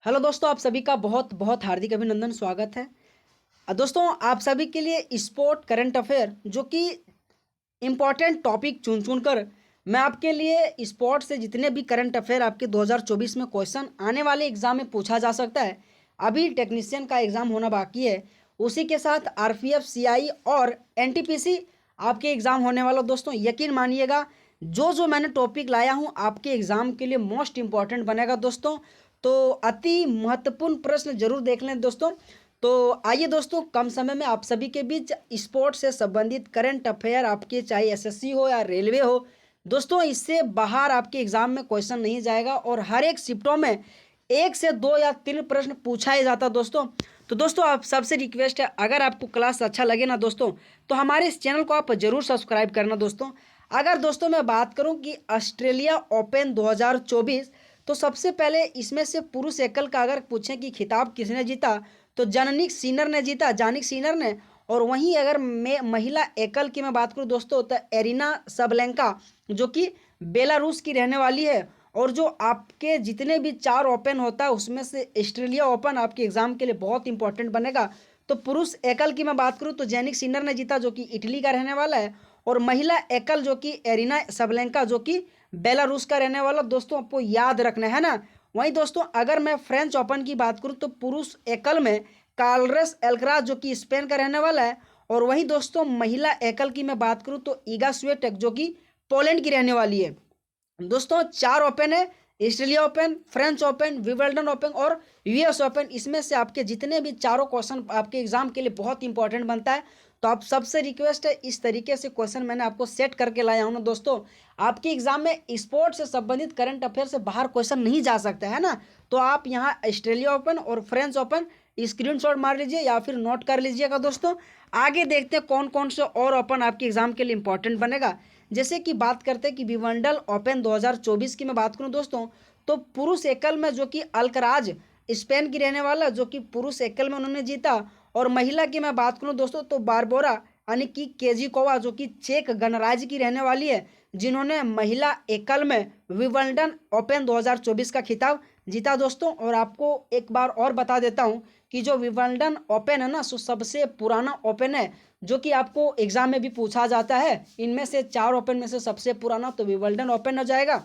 Hello दोस्तों, आप सभी का बहुत बहुत हार्दिक अभिनंदन, स्वागत है। दोस्तों, आप सभी के लिए स्पोर्ट करंट अफेयर जो कि इम्पोर्टेंट टॉपिक चुन चुन कर मैं आपके लिए स्पोर्ट से जितने भी करंट अफेयर आपके 2024 में क्वेश्चन आने वाले एग्जाम में पूछा जा सकता है। अभी टेक्नीशियन का एग्ज़ाम होना बाकी है, उसी के साथ आरपीएफ, सीआई और एनटीपीसी आपके एग्ज़ाम होने वाला। दोस्तों यकीन मानिएगा, जो जो मैंने टॉपिक लाया हूँ आपके एग्ज़ाम के लिए मोस्ट इम्पॉर्टेंट बनेगा दोस्तों। तो अति महत्वपूर्ण प्रश्न जरूर देख लें दोस्तों। तो आइए दोस्तों, कम समय में आप सभी के बीच स्पोर्ट्स से संबंधित करंट अफेयर आपके, चाहे एसएससी हो या रेलवे हो दोस्तों, इससे बाहर आपके एग्जाम में क्वेश्चन नहीं जाएगा और हर एक शिफ्टों में 1 से 2 या 3 प्रश्न पूछा ही जाता दोस्तों। तो दोस्तों, आप सबसे रिक्वेस्ट है, अगर आपको क्लास अच्छा लगे ना दोस्तों, तो हमारे इस चैनल को आप जरूर सब्सक्राइब करना दोस्तों। अगर दोस्तों मैं बात करूं कि ऑस्ट्रेलिया ओपन 2024, तो सबसे पहले इसमें से पुरुष एकल का अगर पूछें कि खिताब किसने जीता, तो जानिक सिनर ने जीता, जानिक सिनर ने। और वहीं अगर मैं महिला एकल की मैं बात करूं दोस्तों, तो एरिना सबलेंका जो कि बेलारूस की रहने वाली है। और जो आपके जितने भी 4 ओपन होता है उसमें से ऑस्ट्रेलिया ओपन आपके एग्जाम के लिए बहुत इंपॉर्टेंट बनेगा। तो पुरुष एकल की मैं बात करूं तो जैनिक सिनर ने जीता, जो कि इटली का रहने वाला है। और महिला एकल जो कि एरिना सबलेंका जो कि बेलारूस का रहने वाला। दोस्तों आपको याद रखना है ना। वहीं दोस्तों अगर मैं फ्रेंच ओपन की बात करूं तो पुरुष एकल में कार्लोस अल्कराज जो कि स्पेन का रहने वाला है। और वहीं दोस्तों महिला एकल की मैं बात करूं तो ईगा स्विएटेक जो कि पोलैंड की रहने वाली है। दोस्तों 4 ओपन है, Australia open, French open, Wimbledon open और यूएस ओपन। इसमें से आपके जितने भी चारों क्वेश्चन आपके एग्जाम के लिए बहुत इंपॉर्टेंट बनता है। तो आप सबसे रिक्वेस्ट है, इस तरीके से क्वेश्चन मैंने आपको सेट करके लाया हूँ ना दोस्तों। आपके एग्जाम में स्पोर्ट्स से संबंधित करंट अफेयर से बाहर क्वेश्चन नहीं जा सकता है ना। तो आप यहाँ ऑस्ट्रेलिया ओपन और फ्रेंच ओपन स्क्रीनशॉट मार लीजिए या फिर नोट कर लीजिएगा दोस्तों। आगे देखते हैं कौन कौन से और ओपन आपके एग्जाम के लिए इंपॉर्टेंट बनेगा। जैसे कि बात करते हैं कि विंबलडन ओपन 2024 की मैं बात करूं दोस्तों, तो पुरुष एकल में जो कि अल्कराज स्पेन की रहने वाला, जो कि पुरुष एकल में उन्होंने जीता। और महिला की मैं बात करूं दोस्तों तो बारबोरा यानी कि केजिकोवा जो कि चेक गणराज्य की रहने वाली है, जिन्होंने महिला एकल में विंबलडन ओपन 2024 का खिताब जीता दोस्तों। और आपको एक बार और बता देता हूं कि जो विंबलडन ओपन है ना, सो सबसे पुराना ओपन है, जो कि आपको एग्जाम में भी पूछा जाता है। इनमें से 4 ओपन में से सबसे पुराना तो विंबलडन ओपन हो जाएगा,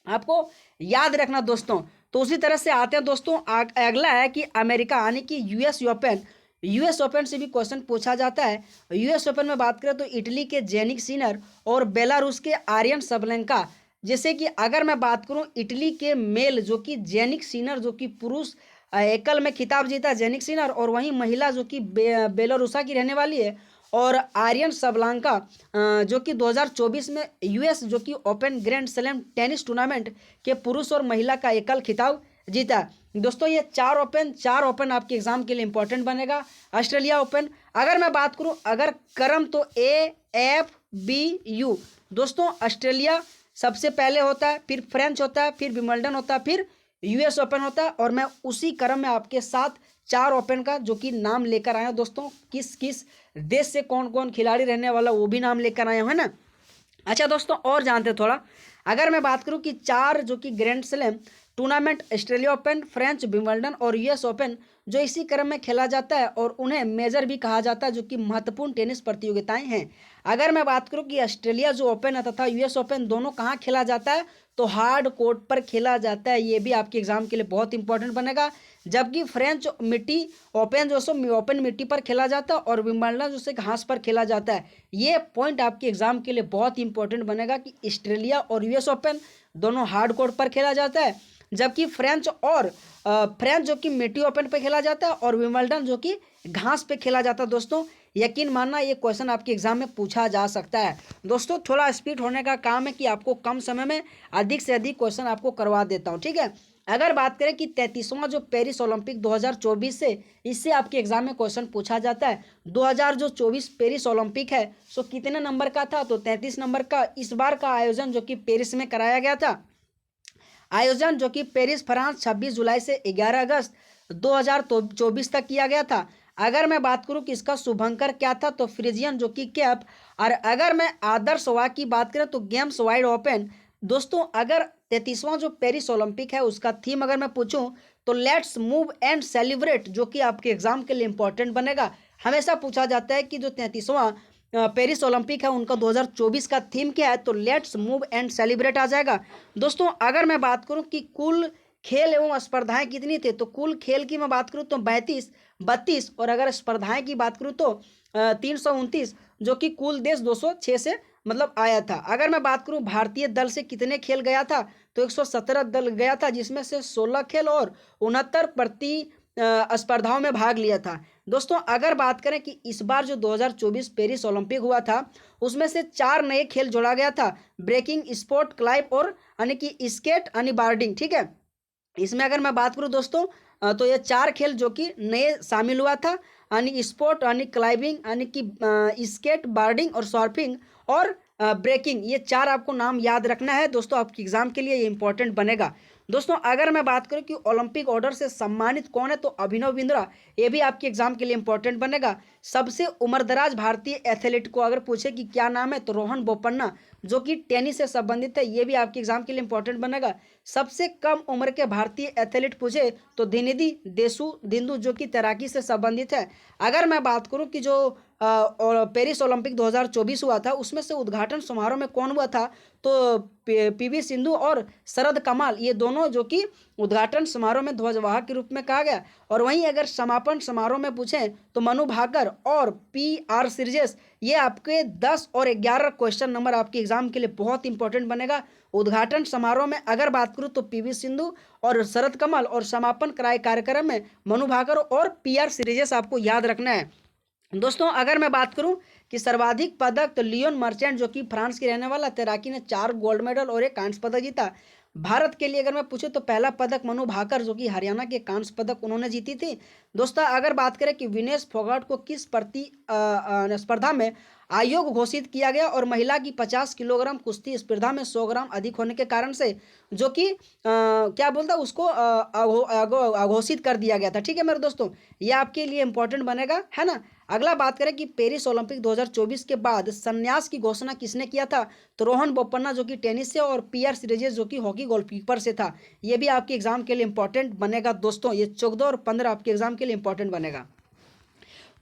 आपको याद रखना दोस्तों। तो उसी तरह से आते हैं दोस्तों, अगला है कि अमेरिका यानी कि यूएस ओपन। यूएस ओपन से भी क्वेश्चन पूछा जाता है। यूएस ओपन में बात करें तो इटली के जेनिक सिनर और बेलारूस के आर्यन सबलेंका। जैसे कि अगर मैं बात करूं इटली के मेल जो कि जेनिक सिनर जो कि पुरुष एकल में खिताब जीता जेनिक सिनर, और वहीं महिला जो कि बेलारूसा की रहने वाली है। और आर्यन सबलांका जो कि 2024 में यूएस जो कि open grand slam tennis tournament के पुरुष और महिला का एकल खिताब जीता। दोस्तों ये 4 ओपन आपके एग्जाम के लिए इंपॉर्टेंट बनेगा। ऑस्ट्रेलिया ओपन अगर मैं बात करूं, अगर क्रम तो AFBU दोस्तों, ऑस्ट्रेलिया सबसे पहले होता है, फिर फ्रेंच होता है, फिर विंबलडन होता है, फिर यूएस ओपन होता है। और मैं उसी क्रम में आपके साथ 4 ओपन का जो कि नाम लेकर आया हूं दोस्तों, किस किस देश से कौन कौन खिलाड़ी रहने वाला वो भी नाम लेकर आया हूं, है ना। अच्छा दोस्तों, और जानते हैं थोड़ा, अगर मैं बात करूं कि 4 जो कि grand slam tournament Australia open, French, Wimbledon और यूएस ओपन जो इसी क्रम में खेला जाता है और उन्हें मेजर भी कहा जाता है, जो कि महत्वपूर्ण टेनिस प्रतियोगिताएं हैं। अगर मैं बात करूं कि ऑस्ट्रेलिया जो ओपन है तथा यूएस ओपन दोनों कहाँ खेला जाता है, तो हार्ड कोर्ट पर खेला जाता है। ये भी आपके एग्जाम के लिए बहुत इंपॉर्टेंट बनेगा। जबकि फ्रेंच मिट्टी ओपन जो सो ओपन मिट्टी पर खेला जाता है और विंबलडन जो से घास पर खेला जाता है। ये पॉइंट आपके एग्जाम के लिए बहुत इंपॉर्टेंट बनेगा कि ऑस्ट्रेलिया और यूएस ओपन दोनों हार्ड कोर्ट पर खेला जाता है, जबकि फ्रेंच जो कि मिट्टी ओपन पे खेला जाता है और विंबलडन जो कि घास पे खेला जाता है दोस्तों। यकीन मानना ये क्वेश्चन आपके एग्जाम में पूछा जा सकता है दोस्तों। थोड़ा स्पीड होने का काम है कि आपको कम समय में अधिक से अधिक क्वेश्चन आपको करवा देता हूँ, ठीक है। अगर बात करें कि 33वां जो पेरिस ओलंपिक 2024 से, इससे आपके एग्जाम में क्वेश्चन पूछा जाता है। 2024 पेरिस ओलंपिक है, सो कितने नंबर का था, तो 33 नंबर का इस बार का आयोजन जो कि पेरिस में कराया गया था। आयोजन जो कि पेरिस फ्रांस 26 जुलाई से 11 अगस्त 2024 तक किया गया था। अगर मैं बात करूं कि इसका शुभंकर क्या था, तो फ्रिजियन जो कि कैप। और अगर मैं आदर्श वाक की बात करें तो गेम्स वाइड ओपन दोस्तों, अगर 33वां जो पेरिस ओलंपिक है उसका थीम अगर मैं पूछूं तो लेट्स मूव एंड सेलिब्रेट, जो कि आपके एग्जाम के लिए इंपॉर्टेंट बनेगा। हमेशा पूछा जाता है कि जो 33वां पेरिस ओलंपिक है उनका 2024 का थीम क्या है, तो लेट्स मूव एंड सेलिब्रेट आ जाएगा। दोस्तों अगर मैं बात करूं कि कुल खेल एवं स्पर्धाएं कितनी थे, तो कुल खेल की मैं बात करूं तो 32, और अगर स्पर्धाएं की बात करूं तो 329, जो कि कुल देश 206 से मतलब आया था। अगर मैं बात करूं भारतीय दल से कितने खेल गया था, तो 117 दल गया था, जिसमें से 16 खेल और 69 स्पर्धाओं में भाग लिया था। दोस्तों अगर बात करें कि इस बार जो 2024 पेरिस ओलंपिक हुआ था उसमें से 4 नए खेल जोड़ा गया था, ब्रेकिंग, स्पोर्ट, क्लाइंब और यानी कि स्केट यानी बार्डिंग। ठीक है, इसमें अगर मैं बात करूं दोस्तों तो ये 4 खेल जो कि नए शामिल हुआ था, यानी स्पोर्ट यानी क्लाइंबिंग यानी कि स्केट, बार्डिंग और सर्फिंग और ब्रेकिंग, ये 4 आपको नाम याद रखना है दोस्तों, आपके एग्जाम के लिए ये इंपॉर्टेंट बनेगा। दोस्तों अगर मैं बात करूं कि ओलंपिक ऑर्डर से सम्मानित कौन है, तो अभिनव बिंद्रा, ये भी आपके एग्जाम के लिए इंपॉर्टेंट बनेगा। सबसे उम्रदराज भारतीय एथलीट को अगर पूछे कि क्या नाम है, तो रोहन बोपन्ना, जो कि टेनिस से संबंधित है, ये भी आपके एग्जाम के लिए इंपॉर्टेंट बनेगा। सबसे कम उम्र के भारतीय एथलीट पूछे तो दिनिधि देसु दिंदु, जो कि तैराकी से संबंधित है। अगर मैं बात करूं कि जो और पेरिस ओलंपिक 2024 हुआ था उसमें से उद्घाटन समारोह में कौन हुआ था, तो पीवी सिंधु और शरद कमल, ये दोनों जो कि उद्घाटन समारोह में ध्वजवाहक के रूप में कहा गया। और वहीं अगर समापन समारोह में पूछें तो मनु भाकर और PR श्रीजेश, ये आपके 10 और 11 क्वेश्चन नंबर आपके एग्जाम के लिए बहुत इंपॉर्टेंट बनेगा। उद्घाटन समारोह में अगर बात करूं तो PV सिंधु और शरद कमल, और समापन कार्यक्रम में मनु भाकर और PR श्रीजेश आपको याद रखना है। दोस्तों अगर मैं बात करूं कि सर्वाधिक पदक, तो लियोन मर्चेंट, जो कि फ्रांस के रहने वाला तैराकी ने 4 गोल्ड मेडल और 1 कांस्य पदक जीता। भारत के लिए अगर मैं पूछूं तो पहला पदक मनु भाकर, जो कि हरियाणा के कांस्य पदक उन्होंने जीती थी। दोस्तों अगर बात करें कि विनेश फोगाट को किस स्पर्धा में आयोग घोषित किया गया, और महिला की 50 किलोग्राम कुश्ती स्पर्धा में 100 ग्राम अधिक होने के कारण से जो कि क्या बोलता है उसको अघोषित कर दिया गया था। ठीक है मेरे दोस्तों, ये आपके लिए इंपॉर्टेंट बनेगा, है ना। अगला बात करें कि पेरिस ओलंपिक 2024 के बाद संन्यास की घोषणा किसने किया था, तो रोहन बोपन्ना, जो कि टेनिस से, और PR श्रीजेश, जो कि हॉकी गोलकीपर से था। ये भी आपके एग्जाम के लिए इंपॉर्टेंट बनेगा दोस्तों, ये 14 और 15 आपके एग्जाम के लिए इंपॉर्टेंट बनेगा।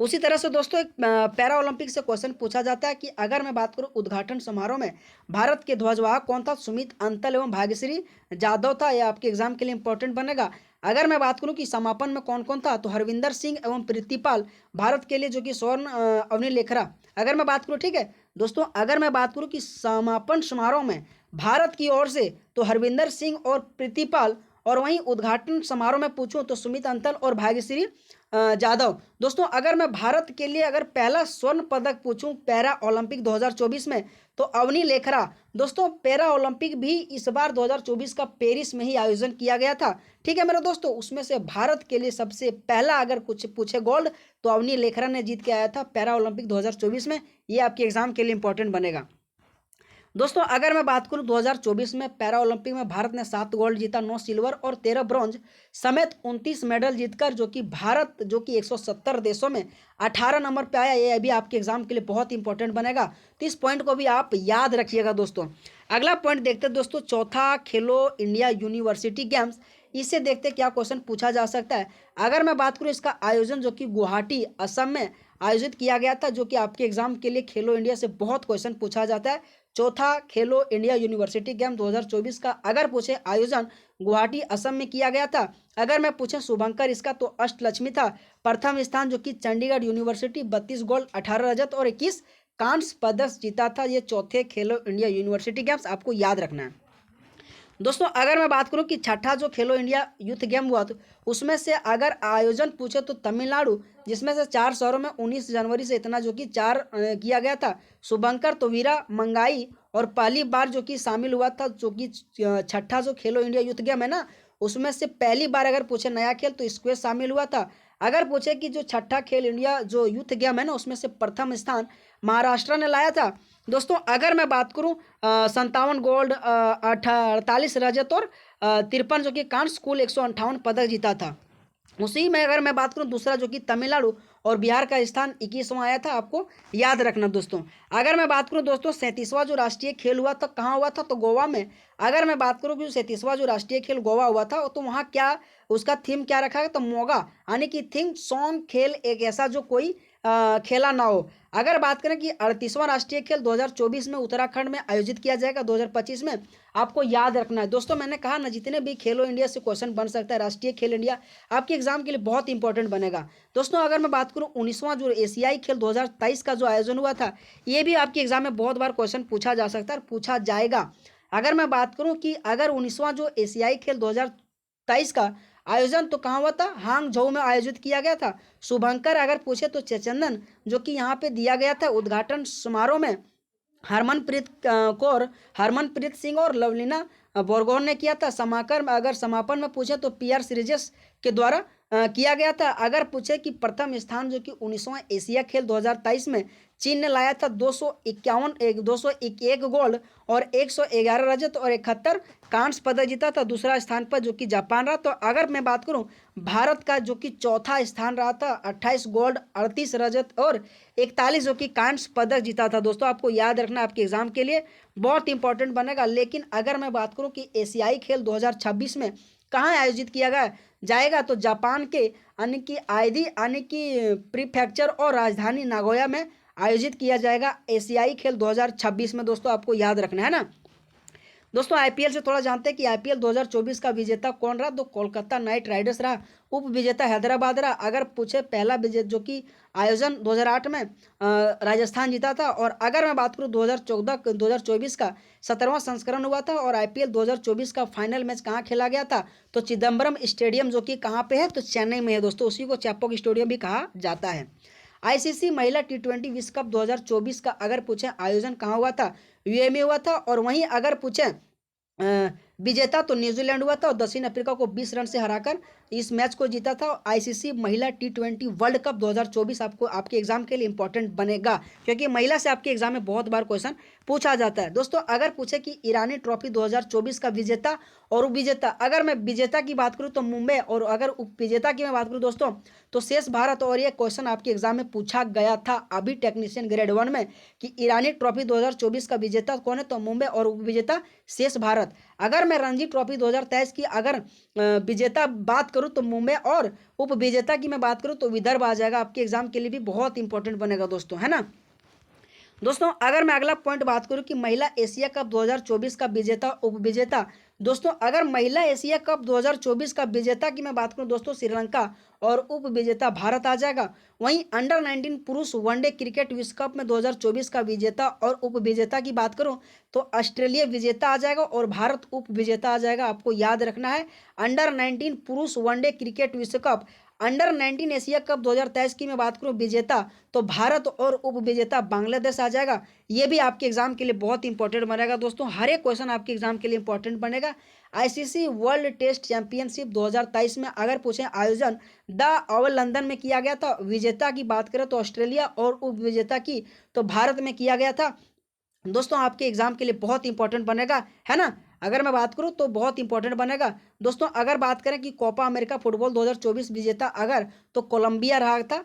उसी तरह से दोस्तों एक पैरा ओलंपिक से क्वेश्चन पूछा जाता है कि अगर मैं बात करूं उद्घाटन समारोह में भारत के ध्वजवाहक कौन था, सुमित अंतल एवं भाग्यश्री जाधव था, यह आपके एग्जाम के लिए इंपॉर्टेंट बनेगा। अगर मैं बात करूं कि समापन में कौन कौन था, तो हरविंदर सिंह एवं प्रीतिपाल भारत के लिए, जो कि स्वर्ण अवनी लेखरा। अगर मैं बात करूं, ठीक है दोस्तों, अगर मैं बात करूं कि समापन समारोह में भारत की ओर से तो हरविंदर सिंह और प्रीतिपाल, और वहीं उद्घाटन समारोह में पूछूं तो सुमित अंतल और भाग्यश्री जाधव। दोस्तों अगर मैं भारत के लिए अगर पहला स्वर्ण पदक पूछूं पैरा ओलंपिक 2024 में, तो अवनी लेखरा। दोस्तों पैरा ओलंपिक भी इस बार 2024 का पेरिस में ही आयोजन किया गया था। ठीक है मेरे दोस्तों, उसमें से भारत के लिए सबसे पहला अगर कुछ पूछे गोल्ड, तो अवनी लेखरा ने जीत के आया था पैरा ओलंपिक 2024 में। ये आपके एग्जाम के लिए इंपॉर्टेंट बनेगा। दोस्तों अगर मैं बात करूं 2024 में पैरा ओलंपिक में भारत ने 7 गोल्ड जीता, 9 सिल्वर और 13 ब्रॉन्ज समेत 29 मेडल जीतकर, जो कि भारत जो कि 170 देशों में 18 नंबर पे आया। ये अभी आपके एग्जाम के लिए बहुत इंपॉर्टेंट बनेगा, तो इस पॉइंट को भी आप याद रखिएगा दोस्तों। अगला पॉइंट देखते हैं दोस्तों, चौथा खेलो इंडिया यूनिवर्सिटी गेम्स। इससे देखते क्या क्वेश्चन पूछा जा सकता है। अगर मैं बात करूं इसका आयोजन जो कि गुवाहाटी असम में आयोजित किया गया था, जो कि आपके एग्जाम के लिए खेलो इंडिया से बहुत क्वेश्चन पूछा जाता है। चौथा खेलो इंडिया यूनिवर्सिटी गेम 2024 का अगर पूछे आयोजन गुवाहाटी असम में किया गया था। अगर मैं पूछे शुभंकर इसका, तो अष्टलक्ष्मी था। प्रथम स्थान जो कि चंडीगढ़ यूनिवर्सिटी 32 गोल्ड 18 रजत और 21 कांस्य पदक जीता था। ये चौथे खेलो इंडिया यूनिवर्सिटी गेम्स आपको याद रखना है दोस्तों। अगर मैं बात करूं कि छठा जो खेलो इंडिया यूथ गेम हुआ, तो उसमें से अगर आयोजन पूछे तो तमिलनाडु, जिसमें से 4 शहरों में 19 जनवरी से इतना जो कि 4 किया गया था। शुभंकर तो वीरा मंगाई और पहली बार जो कि शामिल हुआ था, जो कि छठा जो खेलो इंडिया यूथ गेम है ना, उसमें से पहली बार अगर पूछे नया खेल तो स्क्वैश शामिल हुआ था। अगर पूछे कि जो छठा खेल इंडिया जो यूथ गेम है ना, उसमें से प्रथम स्थान महाराष्ट्र ने लाया था दोस्तों। अगर मैं बात करूं 57 गोल्ड 48 रजत और 53 जो कि कांस्य, कुल 158 पदक जीता था। उसी में अगर मैं बात करूं दूसरा जो कि तमिलनाडु और बिहार का स्थान 21वां आया था, आपको याद रखना दोस्तों। अगर मैं बात करूं दोस्तों 37वां जो राष्ट्रीय खेल हुआ था कहाँ हुआ था, तो गोवा में अगर मैं बात करूँ कि 37वां जो राष्ट्रीय खेल गोवा हुआ था, तो वहाँ क्या उसका थीम क्या रखा गया? तो मोगा, यानी कि थिंक सॉन्ग खेल एक ऐसा जो कोई खेला ना हो। अगर बात करें कि 38वां राष्ट्रीय खेल 2024 में उत्तराखंड में आयोजित किया जाएगा 2025 में, आपको याद रखना है दोस्तों। मैंने कहा ना, जितने भी खेलो इंडिया से क्वेश्चन बन सकता है, राष्ट्रीय खेल इंडिया आपके एग्जाम के लिए बहुत इंपॉर्टेंट बनेगा दोस्तों। अगर मैं बात करूं 19वां जो एशियाई खेल 2023 का जो आयोजन हुआ था, ये भी आपके एग्जाम में बहुत बार क्वेश्चन पूछा जा सकता है और पूछा जाएगा। अगर मैं बात करूं कि अगर 19वां जो एशियाई खेल 2023 का आयोजन तो कहाँ हुआ था? हांगझोउ में आयोजित किया गया था। शुभंकर अगर पूछे तो चेचंदन जो कि यहाँ पे दिया गया था उद्घाटन समारोह में, हरमनप्रीत कौर, हरमनप्रीत सिंह और लवलीना बोरगोहन ने किया था। समाकर में अगर समापन में पूछे तो पीआर सीरीजेस के द्वारा किया गया था। अगर पूछे कि प्रथम स्थान जो कि 19वां एशिया खेल 2023 में चीन ने लाया था 201 गोल्ड और 111 रजत और 71 कांस्य पदक जीता था। दूसरा स्थान पर जो कि जापान रहा। तो अगर मैं बात करूं भारत का जो कि चौथा स्थान रहा था, 28 गोल्ड 38 रजत और 41 जो कि कांस्य पदक जीता था दोस्तों। आपको याद रखना, आपके एग्जाम के लिए बहुत इंपॉर्टेंट बनेगा। लेकिन अगर मैं बात करूं कि एशियाई खेल 2026 में कहाँ आयोजित किया गया जाएगा, तो जापान के यानी कि आईधी यानी कि प्रीफेक्चर और राजधानी नागोया में आयोजित किया जाएगा एशियाई खेल 2026 में दोस्तों। आपको याद रखना है ना दोस्तों। आईपीएल से थोड़ा जानते हैं कि आईपीएल 2024 का विजेता कौन रहा? तो कोलकाता नाइट राइडर्स रहा। उप विजेता हैदराबाद रहा। अगर पूछे पहला विजेता जो कि आयोजन 2008 में राजस्थान जीता था। और अगर मैं बात करूं 2024 का 17वां संस्करण हुआ था और आईपीएल 2024 का फाइनल मैच कहाँ खेला गया था? तो चिदम्बरम स्टेडियम जो कि कहाँ पे है? तो चेन्नई में है दोस्तों। उसी को चैपॉक स्टेडियम भी कहा जाता है। आईसीसी महिला टी20 विश्व कप 2024 का अगर पूछे आयोजन कहाँ हुआ था? यूएई में हुआ था। और वहीं अगर पूछे विजेता तो न्यूजीलैंड हुआ था और दक्षिण अफ्रीका को 20 रन से हराकर इस मैच को जीता था। आईसीसी महिला टी20 वर्ल्ड कप 2024 आपको आपके एग्जाम के लिए इंपॉर्टेंट बनेगा, क्योंकि महिला से आपके एग्जाम में बहुत बार क्वेश्चन पूछा जाता है दोस्तों। अगर पूछे कि ईरानी ट्रॉफी 2024 का विजेता और उप विजेता, अगर मैं विजेता की बात करूं तो मुंबई, और अगर उप विजेता की मैं बात करूं दोस्तों तो शेष भारत। और ये क्वेश्चन आपके एग्जाम में पूछा गया था अभी टेक्नीशियन ग्रेड 1 में कि ईरानी ट्रॉफी 2024 का विजेता कौन है? तो मुंबई और उप विजेता शेष भारत। अगर मैं रणजी ट्रॉफी 2023 की अगर विजेता बात करूं तो मुंबई और उप विजेता की मैं बात करूं तो विदर्भ आ जाएगा। आपके एग्जाम के लिए भी बहुत इंपॉर्टेंट बनेगा दोस्तों, है ना दोस्तों। अगर मैं अगला पॉइंट बात करूं कि महिला एशिया कप 2024 का विजेता उप विजेता दोस्तों, अगर महिला एशिया कप 2024 का विजेता की मैं बात करूं दोस्तों श्रीलंका और उप विजेता भारत आ जाएगा। वहीं अंडर 19 पुरुष वनडे क्रिकेट विश्व कप में 2024 का विजेता और उप विजेता की बात करूं तो ऑस्ट्रेलिया विजेता आ जाएगा और भारत उप विजेता आ जाएगा। आपको याद रखना है, अंडर 19 पुरुष वनडे क्रिकेट विश्व कप, अंडर 19 एशिया कप 2023 की मैं बात करूं विजेता तो भारत और उप विजेता बांग्लादेश आ जाएगा। ये भी आपके एग्जाम के लिए बहुत इंपॉर्टेंट बनेगा दोस्तों। हर एक क्वेश्चन आपके एग्जाम के लिए इंपॉर्टेंट बनेगा। आईसीसी वर्ल्ड टेस्ट चैंपियनशिप 2023 में अगर पूछें आयोजन द ओवल लंदन में किया गया था। विजेता की बात करें तो ऑस्ट्रेलिया और उप विजेता की तो भारत में किया गया था दोस्तों। आपके एग्जाम के लिए बहुत इंपॉर्टेंट बनेगा, है ना। अगर मैं बात करूं तो बहुत इंपॉर्टेंट बनेगा दोस्तों। अगर बात करें कि कोपा अमेरिका फुटबॉल 2024 विजेता अगर तो कोलंबिया रहा था,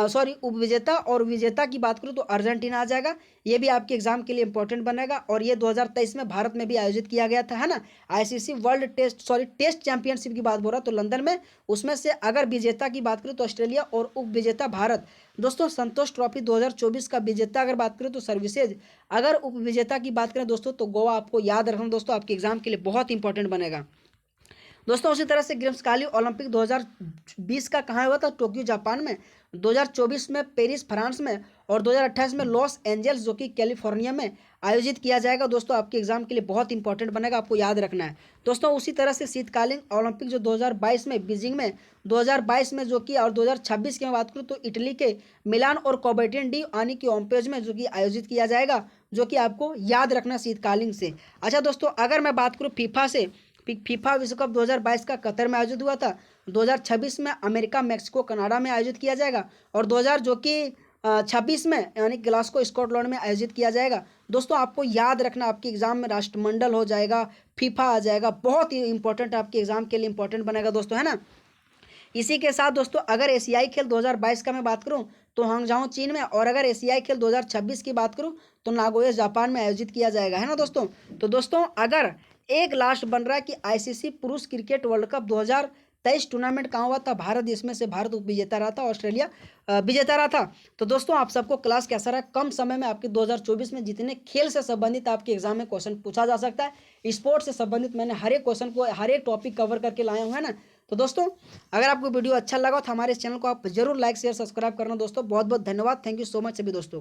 सॉरी उप विजेता, और विजेता की बात करूं तो अर्जेंटीना आ जाएगा। ये भी आपके एग्जाम के लिए इंपॉर्टेंट बनेगा और ये 2023 में भारत में भी आयोजित किया गया था, है ना। आईसीसी वर्ल्ड टेस्ट चैंपियनशिप की बात बोल रहा तो लंदन में, उसमें से अगर विजेता की बात करूं तो ऑस्ट्रेलिया और उप विजेता भारत दोस्तों। संतोष ट्रॉफी 2024 का विजेता अगर बात करें तो सर्विसेज, अगर उप विजेता की बात करें दोस्तों तो गोवा। आपको याद रखना दोस्तों, आपके एग्जाम के लिए बहुत इंपॉर्टेंट बनेगा दोस्तों। उसी तरह से ग्रीष्मकालीन ओलंपिक 2020 का कहाँ हुआ था? टोक्यो जापान में, 2024 में पेरिस फ्रांस में और 2028 में लॉस एंजल्स जो कि कैलिफोर्निया में आयोजित किया जाएगा दोस्तों। आपके एग्जाम के लिए बहुत इंपॉर्टेंट बनेगा, आपको याद रखना है दोस्तों। उसी तरह से शीतकालीन ओलंपिक जो 2022 में बीजिंग में 2022 में जो कि, और 2026 की मैं बात करूँ तो इटली के मिलान और कोबर्टियन डी आनी की ओम्पेज में जो कि आयोजित किया जाएगा, जो कि आपको याद रखना शीतकालीन से। अच्छा दोस्तों, अगर मैं बात करूँ फीफा से, फीफा विश्व कप 2022 का कतर में आयोजित हुआ था। 2026 में अमेरिका, मेक्सिको, कनाडा में आयोजित किया जाएगा और 2000 जो कि 26 में यानी ग्लासगो स्कॉटलैंड में आयोजित किया जाएगा दोस्तों। आपको याद रखना, आपके एग्जाम में राष्ट्रमंडल हो जाएगा, फीफा आ जाएगा, बहुत ही इंपॉर्टेंट आपके एग्जाम के लिए इंपॉर्टेंट बनेगा दोस्तों, है ना। इसी के साथ दोस्तों अगर एशियाई खेल 2022 का मैं बात करूं तो हांगझाओ चीन में, और अगर एशियाई खेल 2026 की बात करूं तो नागोया जापान में आयोजित किया जाएगा, है ना दोस्तों। तो दोस्तों अगर एक लास्ट बन रहा है कि आईसीसी पुरुष क्रिकेट वर्ल्ड कप 2023 टूर्नामेंट कहाँ हुआ था? भारत देश में से भारत विजेता रहा था, ऑस्ट्रेलिया विजेता रहा था। तो दोस्तों आप सबको क्लास कैसा रहा? कम समय में आपके 2024 में जितने खेल से संबंधित आपके एग्जाम में क्वेश्चन पूछा जा सकता है, स्पोर्ट्स से संबंधित मैंने हर एक क्वेश्चन को, हर एक टॉपिक कवर करके लाया हूँ, है ना। तो दोस्तों अगर आपको वीडियो अच्छा लगा तो हमारे इस चैनल को आप जरूर लाइक शेयर सब्सक्राइब करना दोस्तों। बहुत बहुत धन्यवाद, थैंक यू सो मच सभी दोस्तों को।